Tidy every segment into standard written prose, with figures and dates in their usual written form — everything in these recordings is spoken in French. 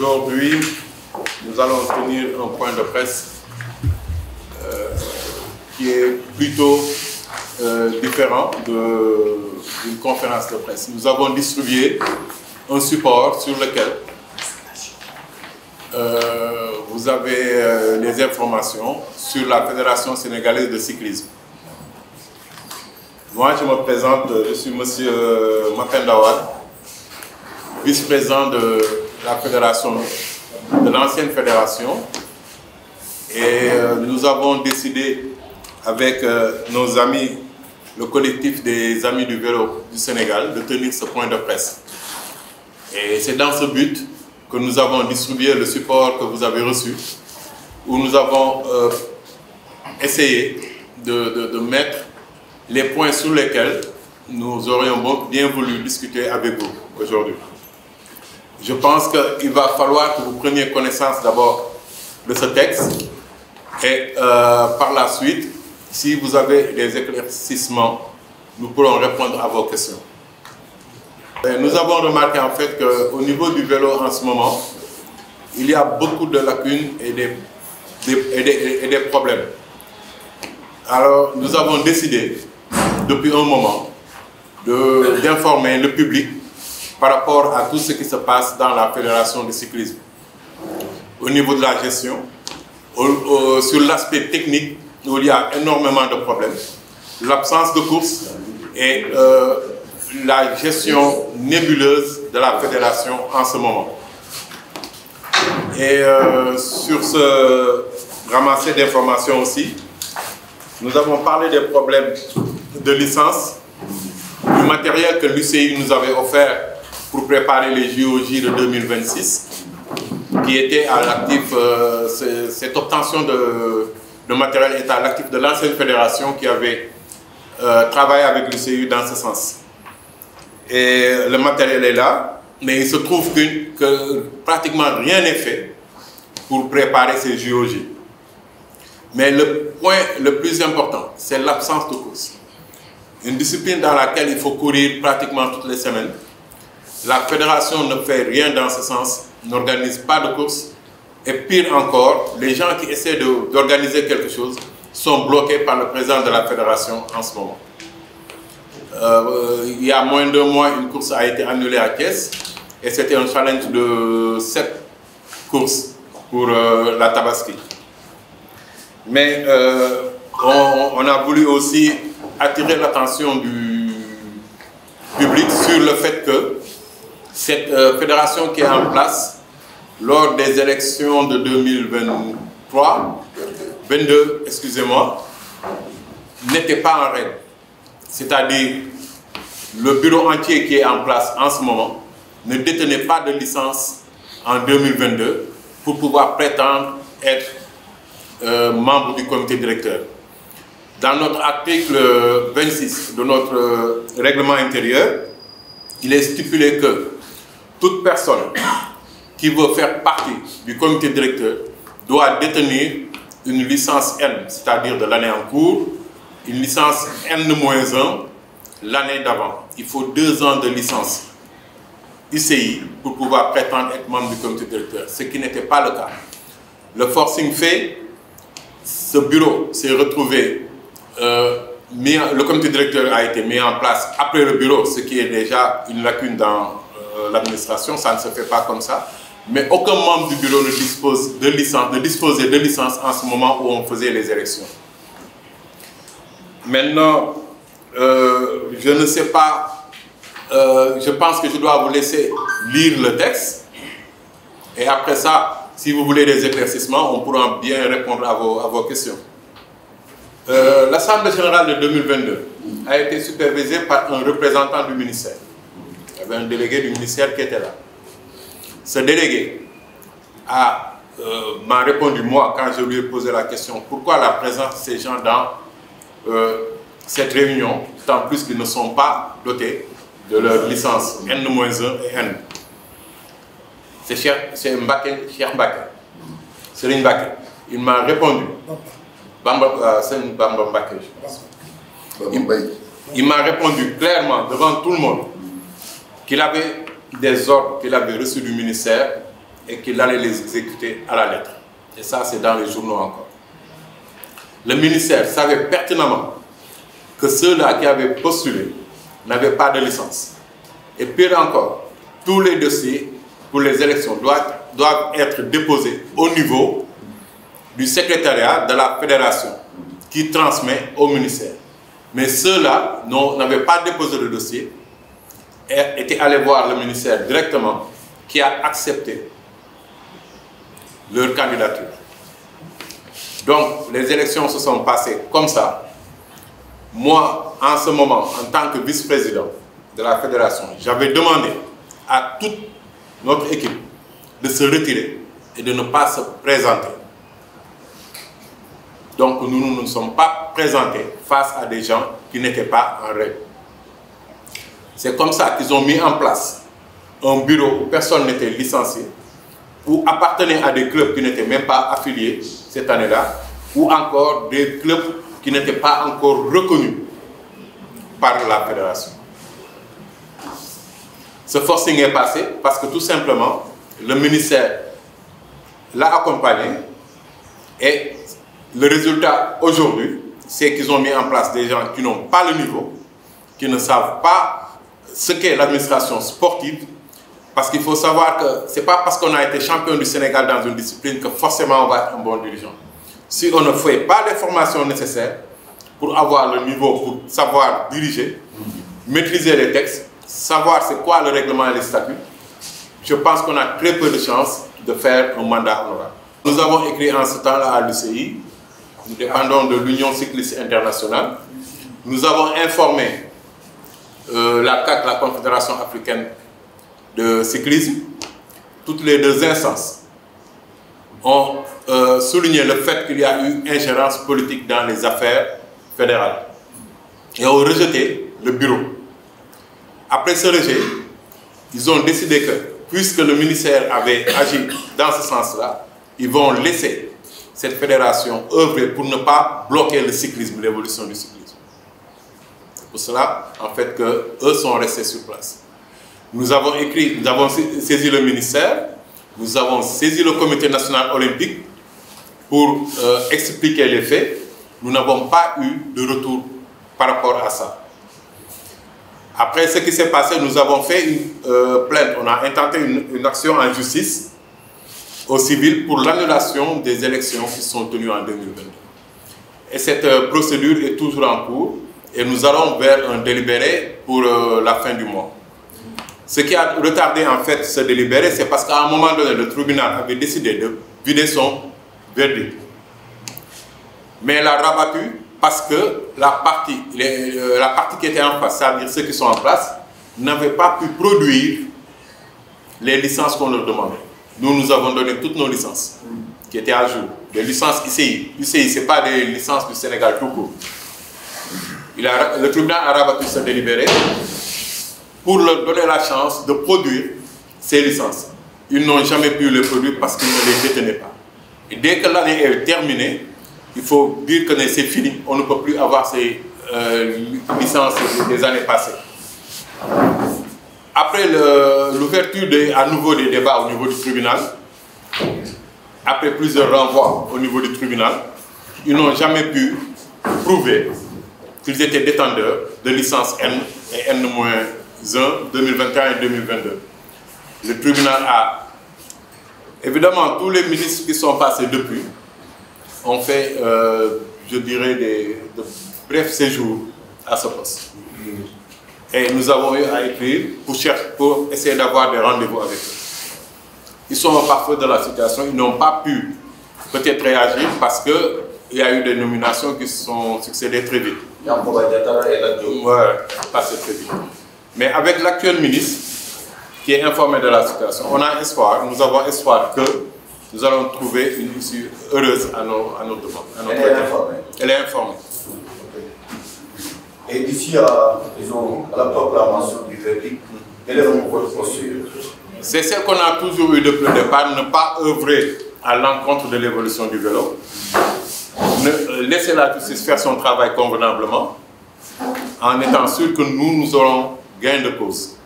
Aujourd'hui, nous allons tenir un point de presse qui est plutôt différent d'une conférence de presse. Nous avons distribué un support sur lequel vous avez les informations sur la Fédération sénégalaise de cyclisme. Moi, je me présente, je suis M. Mapenda Wade, vice-président de la fédération, de l'ancienne fédération. Et nous avons décidé avec nos amis, le collectif des Amis du Vélo du Sénégal, de tenir ce point de presse. Et c'est dans ce but que nous avons distribué le support que vous avez reçu, où nous avons essayé de mettre les points sur lesquels nous aurions bien voulu discuter avec vous aujourd'hui. Je pense qu'il va falloir que vous preniez connaissance d'abord de ce texte et par la suite, si vous avez des éclaircissements, nous pourrons répondre à vos questions. Et nous avons remarqué en fait qu'au niveau du vélo en ce moment, il y a beaucoup de lacunes et des problèmes. Alors nous avons décidé depuis un moment d'informer le public par rapport à tout ce qui se passe dans la fédération de cyclisme. Au niveau de la gestion, sur l'aspect technique, où il y a énormément de problèmes, l'absence de course et la gestion nébuleuse de la fédération en ce moment. Et sur ce ramassé d'informations aussi, nous avons parlé des problèmes de licence, du matériel que l'UCI nous avait offert pour préparer les JOJ de 2026, qui était à l'actif, cette obtention de matériel est à l'actif de l'ancienne fédération qui avait travaillé avec l'UCI dans ce sens. Et le matériel est là, mais il se trouve que pratiquement rien n'est fait pour préparer ces JOJ. Mais le point le plus important, c'est l'absence de course. Une discipline dans laquelle il faut courir pratiquement toutes les semaines. La fédération ne fait rien dans ce sens, n'organise pas de course. Et pire encore, les gens qui essaient d'organiser quelque chose sont bloqués par le président de la fédération en ce moment. Il y a moins de 2 mois, une course a été annulée à Thiès et c'était un challenge de 7 courses pour la Tabaski. Mais on a voulu aussi attirer l'attention du public sur le fait que cette fédération qui est en place lors des élections de 22, excusez-moi, n'était pas en règle. C'est-à-dire, le bureau entier qui est en place en ce moment ne détenait pas de licence en 2022 pour pouvoir prétendre être membre du comité directeur. Dans notre article 26 de notre règlement intérieur, il est stipulé que toute personne qui veut faire partie du comité directeur doit détenir une licence N, c'est-à-dire de l'année en cours, une licence N-1 l'année d'avant. Il faut 2 ans de licence UCI pour pouvoir prétendre être membre du comité directeur, ce qui n'était pas le cas. Le forcing fait, ce bureau s'est retrouvé, le comité directeur a été mis en place après le bureau, ce qui est déjà une lacune dans l'administration, ça ne se fait pas comme ça. Mais aucun membre du bureau ne dispose de licence, ne disposait de licence en ce moment où on faisait les élections. Maintenant, je ne sais pas, je pense que je dois vous laisser lire le texte. Et après ça, si vous voulez des éclaircissements, on pourra bien répondre à vos questions. L'Assemblée générale de 2022 a été supervisée par un représentant du ministère. Il y avait un délégué du ministère qui était là. Ce délégué m'a répondu, moi, quand je lui ai posé la question, pourquoi la présence de ces gens dans cette réunion, tant plus qu'ils ne sont pas dotés de leur licence N-1 et N. C'est Cheikh Mbacké, Serigne Mbacké. Il m'a répondu, c'est Bamba Mbacké, je pense. Il m'a répondu clairement, devant tout le monde, qu'il avait des ordres qu'il avait reçus du ministère et qu'il allait les exécuter à la lettre. Et ça, c'est dans les journaux encore. Le ministère savait pertinemment que ceux-là qui avaient postulé n'avaient pas de licence. Et pire encore, tous les dossiers pour les élections doivent être déposés au niveau du secrétariat de la fédération qui transmet au ministère. Mais ceux-là n'avaient pas déposé le dossier et étaient allés voir le ministère directement qui a accepté leur candidature. Donc, les élections se sont passées comme ça. Moi, en ce moment, en tant que vice-président de la fédération, j'avais demandé à toute notre équipe de se retirer et de ne pas se présenter. Donc, nous ne nous sommes pas présentés face à des gens qui n'étaient pas en règle. C'est comme ça qu'ils ont mis en place un bureau où personne n'était licencié, ou appartenait à des clubs qui n'étaient même pas affiliés cette année-là, ou encore des clubs qui n'étaient pas encore reconnus par la fédération. Ce forcing est passé parce que tout simplement, le ministère l'a accompagné et le résultat aujourd'hui, c'est qu'ils ont mis en place des gens qui n'ont pas le niveau, qui ne savent pas ce qu'est l'administration sportive. Parce qu'il faut savoir que ce n'est pas parce qu'on a été champion du Sénégal dans une discipline que forcément on va être un bon dirigeant. Si on ne fait pas les formations nécessaires pour avoir le niveau, pour savoir diriger, maîtriser les textes, savoir c'est quoi le règlement et les statuts, je pense qu'on a très peu de chances de faire un mandat honorable. Nous avons écrit en ce temps-là à l'UCI, nous dépendons de l'Union cycliste internationale. Nous avons informé la CAC, la Confédération africaine de cyclisme. Toutes les deux instances ont souligné le fait qu'il y a eu ingérence politique dans les affaires fédérales et ont rejeté le bureau. Après ce rejet, ils ont décidé que, puisque le ministère avait agi dans ce sens-là, ils vont laisser cette fédération œuvrer pour ne pas bloquer le cyclisme, l'évolution du cyclisme. C'est pour cela, en fait, qu'eux sont restés sur place. Nous avons saisi le ministère, nous avons saisi le comité national olympique pour expliquer les faits. Nous n'avons pas eu de retour par rapport à ça. Après ce qui s'est passé, nous avons fait une plainte, on a intenté une action en justice au civil pour l'annulation des élections qui sont tenues en 2022. Et cette procédure est toujours en cours et nous allons vers un délibéré pour la fin du mois. Ce qui a retardé en fait ce délibéré, c'est parce qu'à un moment donné, le tribunal avait décidé de vider son verdict. Mais il l'a rabattu parce que la partie qui était en face, c'est-à-dire ceux qui sont en place, n'avaient pas pu produire les licences qu'on leur demandait. Nous avons donné toutes nos licences qui étaient à jour. Des licences ICI. ICI, ce n'est pas des licences du Sénégal tout court. Le tribunal a rabattu ce délibéré pour leur donner la chance de produire ces licences. Ils n'ont jamais pu les produire parce qu'ils ne les détenaient pas. Et dès que l'année est terminée, il faut dire que c'est fini. On ne peut plus avoir ces licences des années passées. Après l'ouverture à nouveau des débats au niveau du tribunal, après plusieurs renvois au niveau du tribunal, ils n'ont jamais pu prouver qu'ils étaient détenteurs de licences N et N-1 2021 et 2022. Le tribunal a... Évidemment, tous les ministres qui sont passés depuis ont fait, je dirais, de brefs séjours à ce poste. Et nous avons eu à écrire pour essayer d'avoir des rendez-vous avec eux. Ils sont parfois dans la situation, ils n'ont pas pu peut-être réagir parce qu'il y a eu des nominations qui se sont succédées très vite. Ouais, passé très vite. Mais avec l'actuel ministre, qui est informé de la situation, on a espoir, nous avons espoir que nous allons trouver une issue heureuse à nos demandes. Elle est informée. Elle est informée. Et d'ici à la proclamation du verdict, quelle est votre posture? C'est celle qu'on a toujours eu depuis le départ, ne pas œuvrer à l'encontre de l'évolution du vélo, laisser la justice faire son travail convenablement, en étant sûr que nous aurons gain de cause.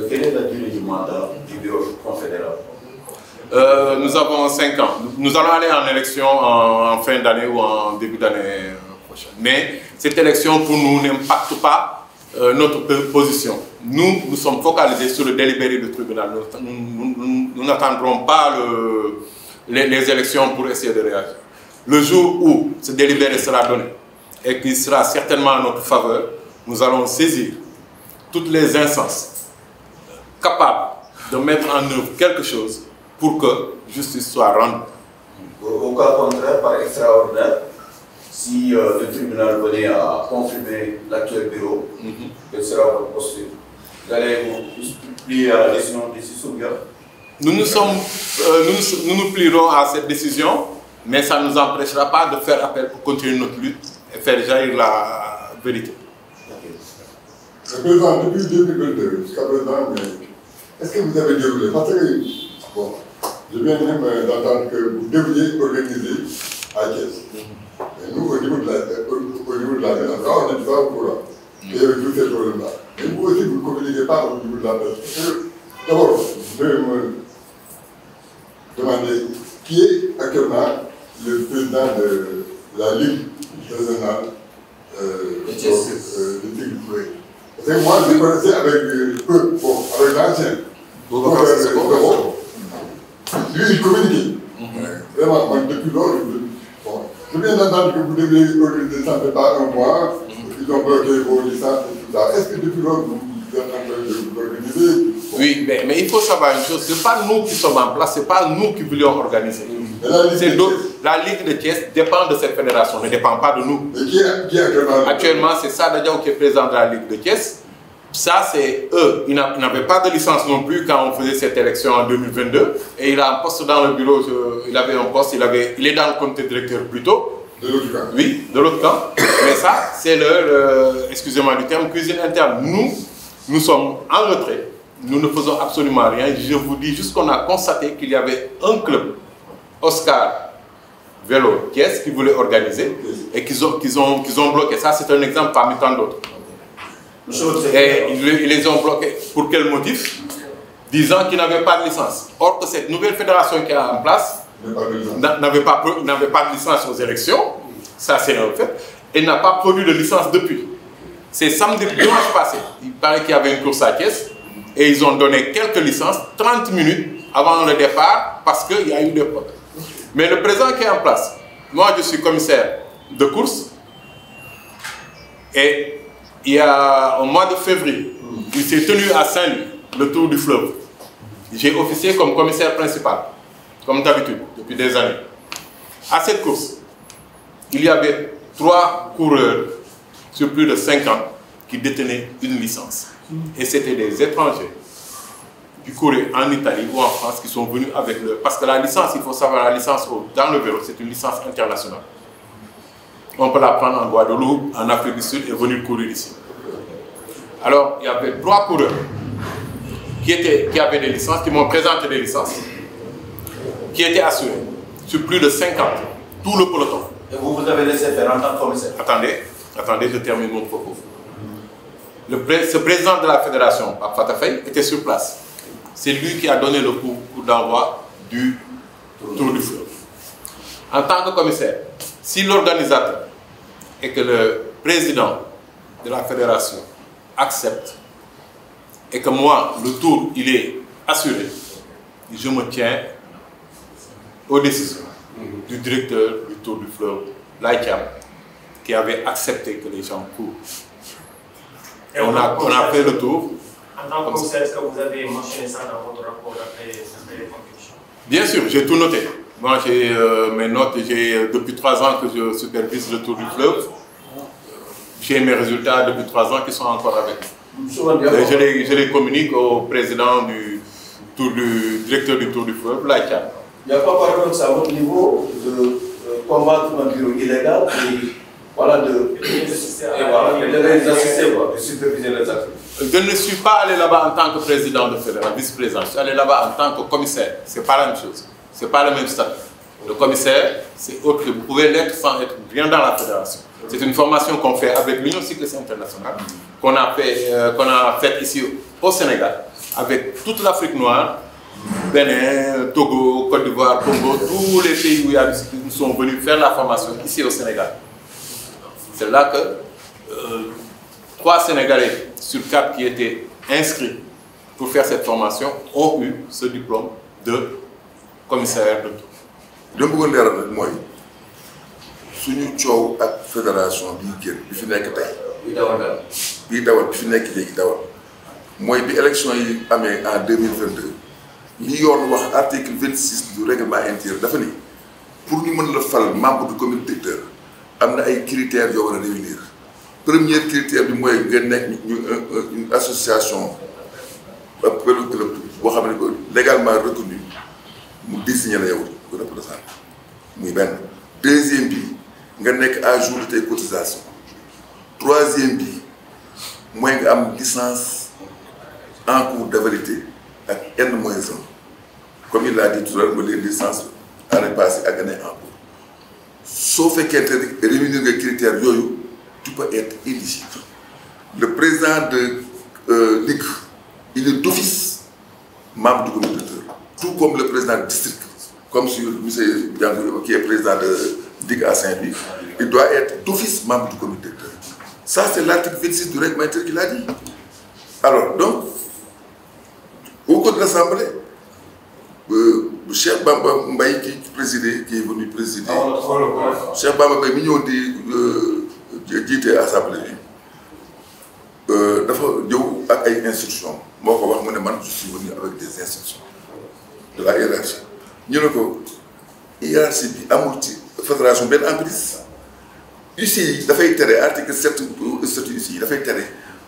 Quelle est la durée du mandat du bureau confédéral? Nous avons 5 ans. Nous allons aller en élection en fin d'année ou en début d'année prochaine. Mais cette élection, pour nous, n'impacte pas notre position. Nous sommes focalisés sur le délibéré du tribunal. Nous n'attendrons pas les élections pour essayer de réagir. Le jour où ce délibéré sera donné et qu'il sera certainement en notre faveur, nous allons saisir toutes les instances capables de mettre en œuvre quelque chose pour que justice soit rendue. Au cas contraire, par extraordinaire, si le tribunal venait à confirmer l'actuel bureau, quelle sera votre posture? Vous allez vous plier à la décision d'ici bien? Nous nous plierons à cette décision, mais ça ne nous empêchera pas de faire appel pour continuer notre lutte et faire jaillir la vérité. Le président, depuis 2022 jusqu'à présent, est-ce que vous avez déroulé? Parce que, bon, je viens même d'entendre que vous deviez organiser à Thiès. Et nous, au niveau de la maison, on n'est pas au courant. Et avec tous ces problèmes-là. Et vous aussi, vous ne communiquez pas au niveau de la presse. D'abord, je vais me demander qui est actuellement le président de la Ligue régionale de Tigre. Parce que moi, je connaissais avec l'ancien. Lui, il communique. Vraiment, moi, depuis lors, je viens d'entendre que vous devez organiser ça fait pas un mois, ils ont bloqué vos licences et tout ça. Est-ce que depuis lors, vous êtes en train de vous organiser? Oui, mais il faut savoir une chose, ce n'est pas nous qui sommes en place, ce n'est pas nous qui voulions organiser. La Ligue de Thiès dépend de cette fédération, ne dépend pas de nous. Et qui est actuellement? Actuellement, c'est Sada Diaw qui est président de la Ligue de Thiès. Ça, c'est eux. Ils n'avaient pas de licence non plus quand on faisait cette élection en 2022. Et il a un poste dans le bureau, il avait un poste, il est dans le comité directeur plutôt. De l'autre camp? Oui, de l'autre camp. Mais ça, c'est excusez-moi du terme, cuisine interne. Nous sommes en retrait. Nous ne faisons absolument rien. Je vous dis juste qu'on a constaté qu'il y avait un club, Oscar Vélo Thiès, qui voulait organiser et qu'ils ont bloqué. Ça, c'est un exemple parmi tant d'autres. Et ils les ont bloqués. Pour quel motif? Disant qu'ils n'avaient pas de licence. Or que cette nouvelle fédération qui est en place n'avait pas de licence aux élections. Ça, c'est un fait. Et n'a pas produit de licence depuis. C'est samedi, dimanche passé. Il paraît qu'il y avait une course à Thiès. Et ils ont donné quelques licences, 30 minutes avant le départ, parce qu'il y a eu des problèmes. Mais le président qui est en place, moi je suis commissaire de course, et il y a au mois de février, il s'est tenu à Saint-Louis, le Tour du Fleuve. J'ai officié comme commissaire principal, comme d'habitude, depuis des années. À cette course, il y avait 3 coureurs sur plus de 5 ans qui détenaient une licence. Et c'était des étrangers qui couraient en Italie ou en France qui sont venus avec le... Parce que la licence, il faut savoir, la licence dans le vélo, c'est une licence internationale. On peut la prendre en Guadeloupe, en Afrique du Sud et venir courir ici. Alors, il y avait 3 coureurs qui avaient des licences, qui m'ont présenté des licences, qui étaient assurés sur plus de 50, tout le peloton. Et vous avez laissé faire en tant que commissaire? Attendez, je termine mon propos. Ce président de la fédération, Pape Fatafay, était sur place. C'est lui qui a donné le coup d'envoi du Tour du Fleuve. En tant que commissaire, si l'organisateur et que le président de la fédération accepte et que moi, le tour, il est assuré, je me tiens aux décisions du directeur du Tour du Fleuve, Laïtiam, qui avait accepté que les gens courent. Et on a fait le tour. En tant que commissaire, est-ce que vous avez mentionné ça dans votre rapport après cette compétition? Bien sûr, j'ai tout noté. Moi, j'ai mes notes, depuis 3 ans que je supervise le Tour du Fleuve. J'ai mes résultats depuis 3 ans qui sont encore avec moi. Et je les communique au président du directeur du Tour du Fleuve, Laïtiam. Il n'y a pas par contre à votre niveau de combattre un bureau illégal et voilà, de les assister, de superviser les actes. Je ne suis pas allé là-bas en tant que président de fédération, vice-président. Je suis allé là-bas en tant que commissaire. Ce n'est pas la même chose. Ce n'est pas le même statut. Le commissaire, c'est autre. Vous pouvez l'être sans être bien dans la fédération. C'est une formation qu'on fait avec l'Union cycliste internationale, qu'on a fait ici au Sénégal. avec toute l'Afrique noire, Bénin, Togo, Côte d'Ivoire, Congo, tous les pays où il y a du cyclisme sont venus faire la formation ici au Sénégal. C'est là que 3 Sénégalais sur 4 qui étaient inscrits pour faire cette formation ont eu ce diplôme de commissaire de tout. li ma bëggoon leeral nag mooy suñu coow ak fédération bii génn bi fi nekk tey. bii dawal bi fi nekk léegi dawal mooy bi élection yi amee en 2022 li yoon wax article 26 du règlement intérieur dafa ni pour ñu mën la fal membre du comité directeur am na ay critères yoo war a réunir premier critère bi mooy nga nekk une association ab club boo xam ne ko légalement reconnu mu désigné la yow ko représentant muy benn. Deuxième bi nga nekk à jour de tes cotisations. Troisième bi mooy nga am licence en cours de validité ak N-1 comme il l'a dit tout à l'heure les licences année passée ak année en cours soo fekkente ne réunir nga critères yooyu tu peux être éligible. Le président de Ligue il est d'office membre du comité directeur tout comme le président du district comme sur monsieur Diango qui est président de Ligue à Saint-Louis il doit être d'office membre du comité directeur. Ça c'est l'article 26 du règlement intérieur qui l'a dit. Alors donc au cours de l'Assemblée Cheikh Bamba Mbaye qui est venu présider Cheikh Bamba Mbaye mi ñëw di jiite Assemblée bi dafa ñëw ak ay instructions moo ko wax mu ne man je suis venu avec des instructions de la hiérarchie ñu ne ko hiérarchie bi amul ci fédération benn emprise UCI yi dafay tere article 7 statut UCI yi dafay tere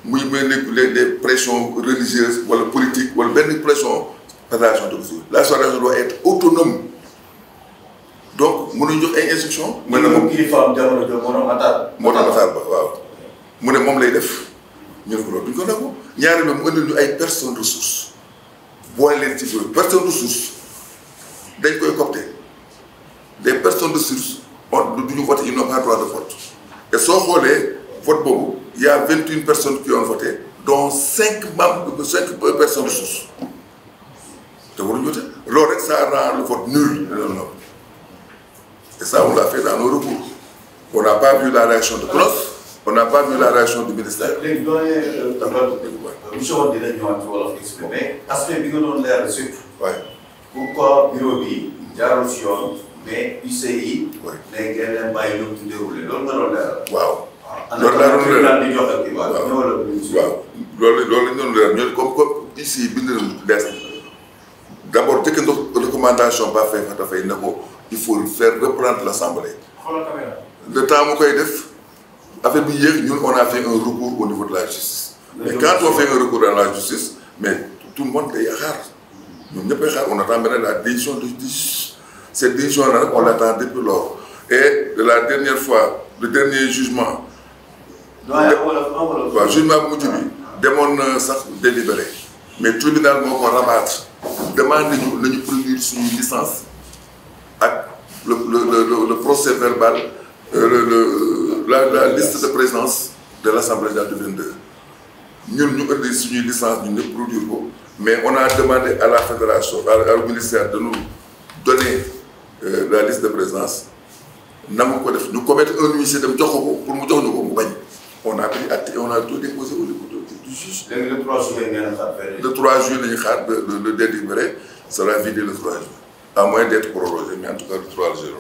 muy mel ni des pressions religieuses wala politique wala benn pression fédération de mesure. La fédération doit être autonome donc mënuñ jox ay instructions. mën na moom kilifaam jamono jooju moo doon Matar Ba waaw mu ne moom lay def ñu ne ko loolu duñ ko nangu ñaari mu ëndil ñu ay personnes ressources boole leen ci bureau personne ressource dañ koy copter des personnes ressources du ñu voté ils n'ont pas droit de vote et soo xoolee vote boobu il y a 21 personnes qui ont voté dont 5 personnes ressources te waruñu voté loolu rek ça rend le vote nul. Et ça on l'a fait dans nos recours. On n'a pas vu la réaction de CNOSS, on n'a pas vu la réaction du ministère. léegi monsieur Wade dina ñëwaat ci wolof expliqué aspect bi nga doon leeral surtout. waaye pourquoi bureau bi jaarul si yoon mais UCI. oui ne ngeen leen bàyyi lu mu déroulé loolu nga doon leeral. waaw. loolu laa doon leeral di jox ak kii waaw waaw loolu lañ doon leeral ñooñu comme ici bind nañu des d'abord jëkk na recommandation ba fay fa dafay ne ko il faut faire reprendre l'Assemblée. Le temps mu koy def affaire bi yéex ñun on a fait un recours au niveau de la justice. Mais quand on fait un recours dans la justice mais tout le monde day xaar ñun ñëpp ay xaar on attend maintenant la décision de justice. Cette décision là on l'attend depuis lors et de la dernière fois le dernier jugement. waaw jugement bu mujj bi demoon na sax délibéré mais tribunal moo ko rabattre demande nañu produire suñu licence ak le procès verbal la liste de présence de l'Assemblée de 2022 ñun ñu indi suñuy licence ñu ñëpp produire ko mais on a demandé à la fédération au ministère de nous donner la liste de présence nangu ko def ñu commettre un huissier dem jox ko pour mu jox ñu ko mu bañ on a pris acte et on a tout déposé au niveau du juge. léegi le 3 juillet ngeen xaar. Le 3 juillet la ñu xaar le délibéré sera vidé le 3 juillet à moins d'être prorogé mais en tout cas le 3 juillet.